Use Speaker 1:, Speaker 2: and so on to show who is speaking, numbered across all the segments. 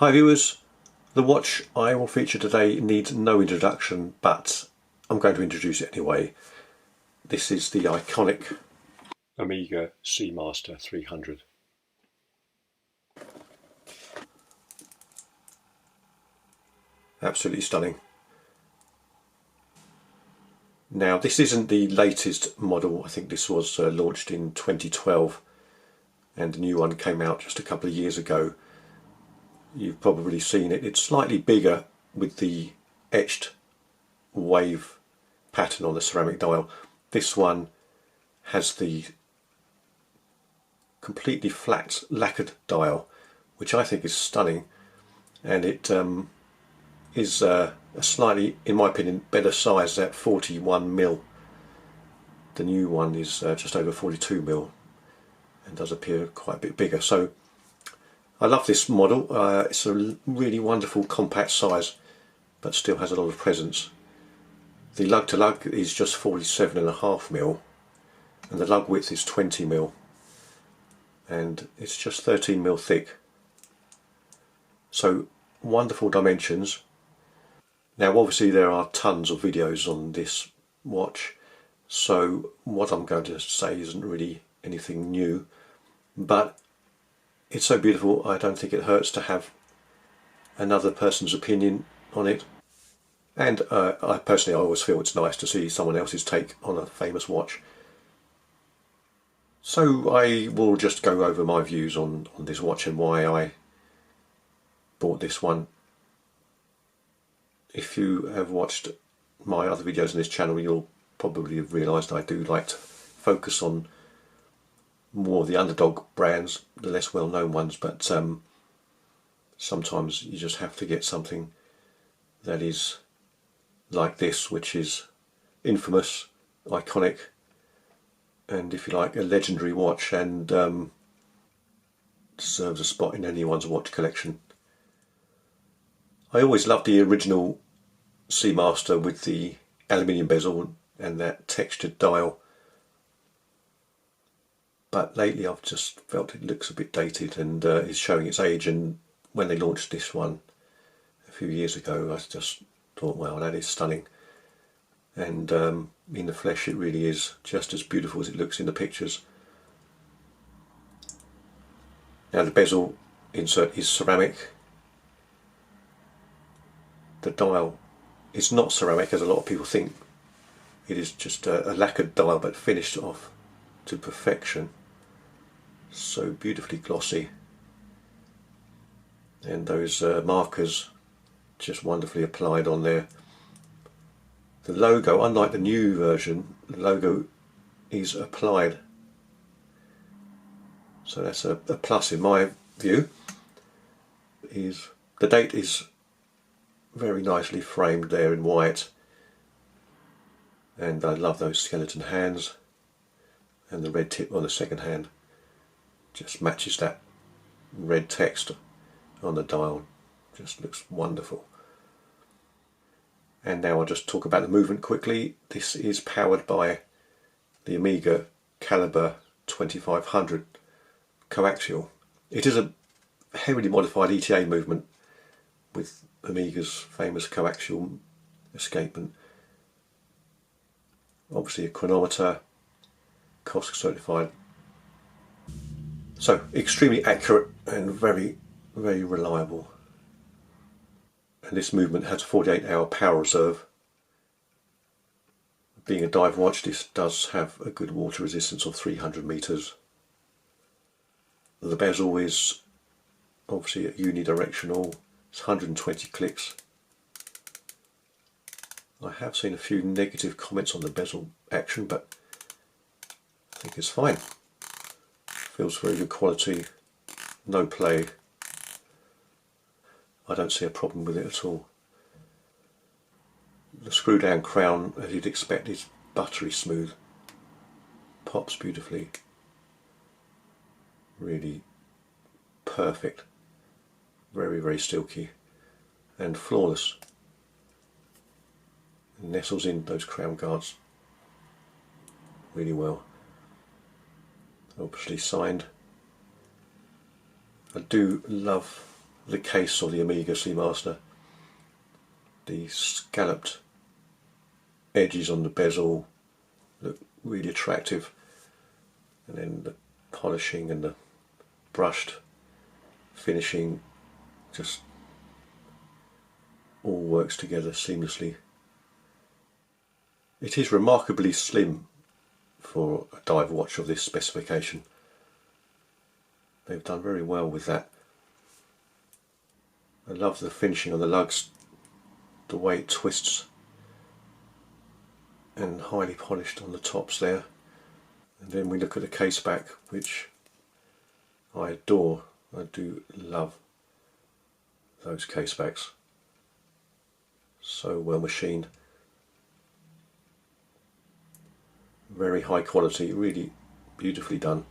Speaker 1: Hi viewers, the watch I will feature today needs no introduction, but I'm going to introduce it anyway. This is the iconic Omega Seamaster 300. Absolutely stunning. Now this isn't the latest model, I think this was launched in 2012 and the new one came out just a couple of years ago. You've probably seen it. It's slightly bigger with the etched wave pattern on the ceramic dial. This one has the completely flat lacquered dial, which I think is stunning, and it is a slightly, in my opinion, better size at 41mm. The new one is just over 42mm and does appear quite a bit bigger. So I love this model. It's a really wonderful compact size, but still has a lot of presence. The lug to lug is just 47.5mm, and the lug width is 20mm, and it's just 13mm thick. So wonderful dimensions. Now obviously there are tons of videos on this watch, so what I'm going to say isn't really anything new, but it's so beautiful I don't think it hurts to have another person's opinion on it. And I personally always feel it's nice to see someone else's take on a famous watch. So I will just go over my views on this watch and why I bought this one. If you have watched my other videos on this channel, you'll probably have realised I do like to focus on more of the underdog brands, the less well-known ones, but sometimes you just have to get something that is like this, which is infamous, iconic, and if you like, a legendary watch, and deserves a spot in anyone's watch collection. I always loved the original Seamaster with the aluminium bezel and that textured dial, but lately I've just felt it looks a bit dated and is showing its age. And when they launched this one a few years ago, I just thought, wow, that is stunning. And in the flesh it really is just as beautiful as it looks in the pictures. Now the bezel insert is ceramic. The dial is not ceramic as a lot of people think. It is just a lacquered dial, but finished off to perfection. So beautifully glossy, and those markers just wonderfully applied on there. The logo, unlike the new version, the logo is applied, so that's a plus in my view. The date is very nicely framed there in white, and I love those skeleton hands, and the red tip on the second hand just matches that red text on the dial. Just looks wonderful. And now I'll just talk about the movement quickly. This is powered by the Omega Calibre 2500 Co-Axial. It is a heavily modified ETA movement with Omega's famous Co-Axial escapement. Obviously a chronometer, COSC certified. So extremely accurate and very, very reliable. And this movement has a 48-hour power reserve. Being a dive watch, this does have a good water resistance of 300 meters. The bezel is obviously unidirectional. It's 120 clicks. I have seen a few negative comments on the bezel action, but I think it's fine. Feels very good quality, no play. I don't see a problem with it at all. The screw down crown, as you'd expect, is buttery smooth. Pops beautifully. Really perfect. Very, very silky and flawless. It nestles in those crown guards really well. Obviously signed. I do love the case of the Amiga Seamaster. The scalloped edges on the bezel look really attractive, and then the polishing and the brushed finishing just all works together seamlessly. It is remarkably slim for a dive watch of this specification. They've done very well with that. I love the finishing on the lugs, the way it twists, and highly polished on the tops there. And then we look at the case back, which I adore. I do love those case backs. So well machined. Very high quality, really beautifully done.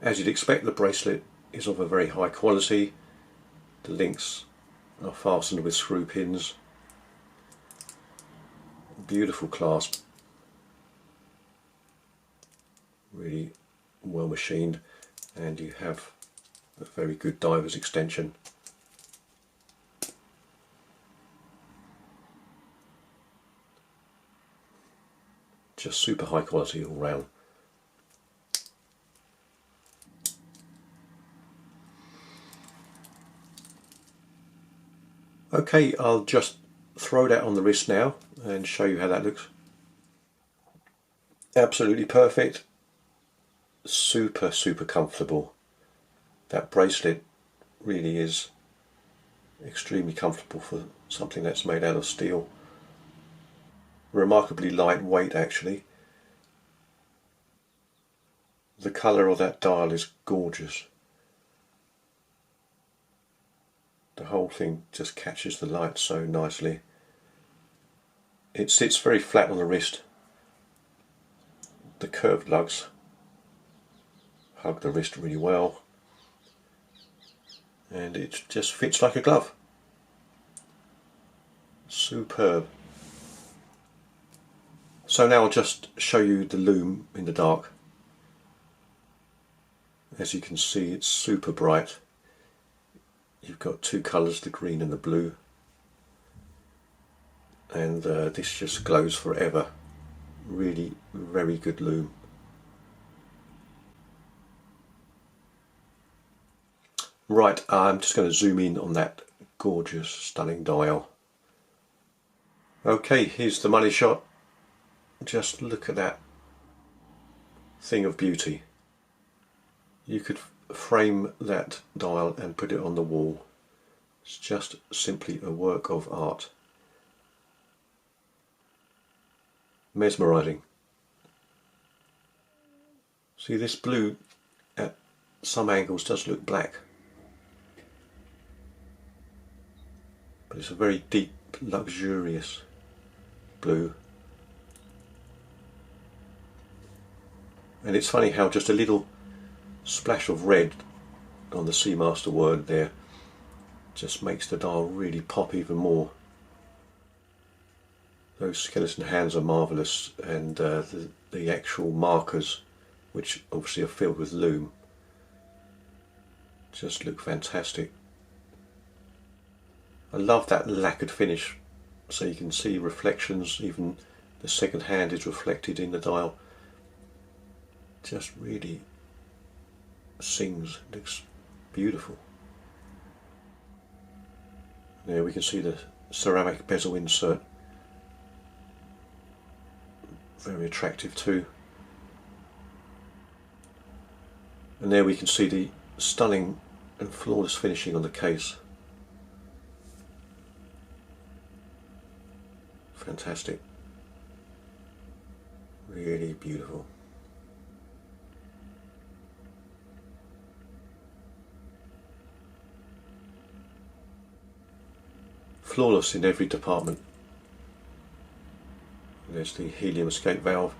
Speaker 1: As you'd expect, the bracelet is of a very high quality. The links are fastened with screw pins. Beautiful clasp. Really well machined, and you have a very good diver's extension. Just super high quality all round. Okay, I'll just throw that on the wrist now and show you how that looks. Absolutely perfect. Super comfortable. That bracelet really is extremely comfortable for something that's made out of steel. Remarkably lightweight actually. The colour of that dial is gorgeous. The whole thing just catches the light so nicely. It sits very flat on the wrist. The curved lugs hug the wrist really well, and it just fits like a glove. Superb. So now I'll just show you the Lume in the dark. As you can see, it's super bright. You've got two colours, the green and the blue, and this just glows forever. Really very good Lume. Right, I'm just going to zoom in on that gorgeous, stunning dial. Okay, here's the money shot. Just look at that thing of beauty. You could frame that dial and put it on the wall. It's just simply a work of art. Mesmerizing. See, this blue at some angles does look black, but it's a very deep, luxurious blue. And it's funny how just a little splash of red on the Seamaster word there just makes the dial really pop even more. Those skeleton hands are marvellous, and the actual markers, which obviously are filled with Lume, just look fantastic. I love that lacquered finish, so you can see reflections, even the second hand is reflected in the dial. Just really sings, looks beautiful. There we can see the ceramic bezel insert, very attractive too. And there we can see the stunning and flawless finishing on the case. Fantastic, really beautiful. Flawless in every department. There's the helium escape valve.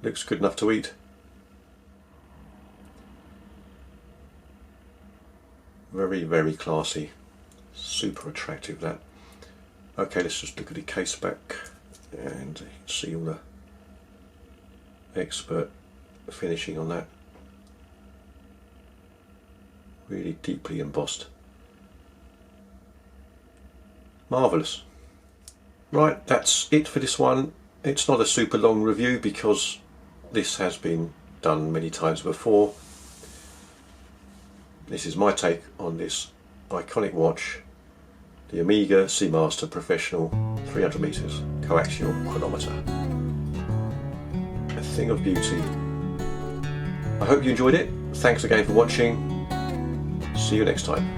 Speaker 1: Looks good enough to eat. Very classy. Super attractive, that. Okay, let's just look at the case back and see all the expert finishing on that. Really deeply embossed. Marvellous. Right, that's it for this one. It's not a super long review because this has been done many times before. This is my take on this iconic watch, the Omega Seamaster Professional 300 meters coaxial chronometer. A thing of beauty. I hope you enjoyed it. Thanks again for watching. See you next time.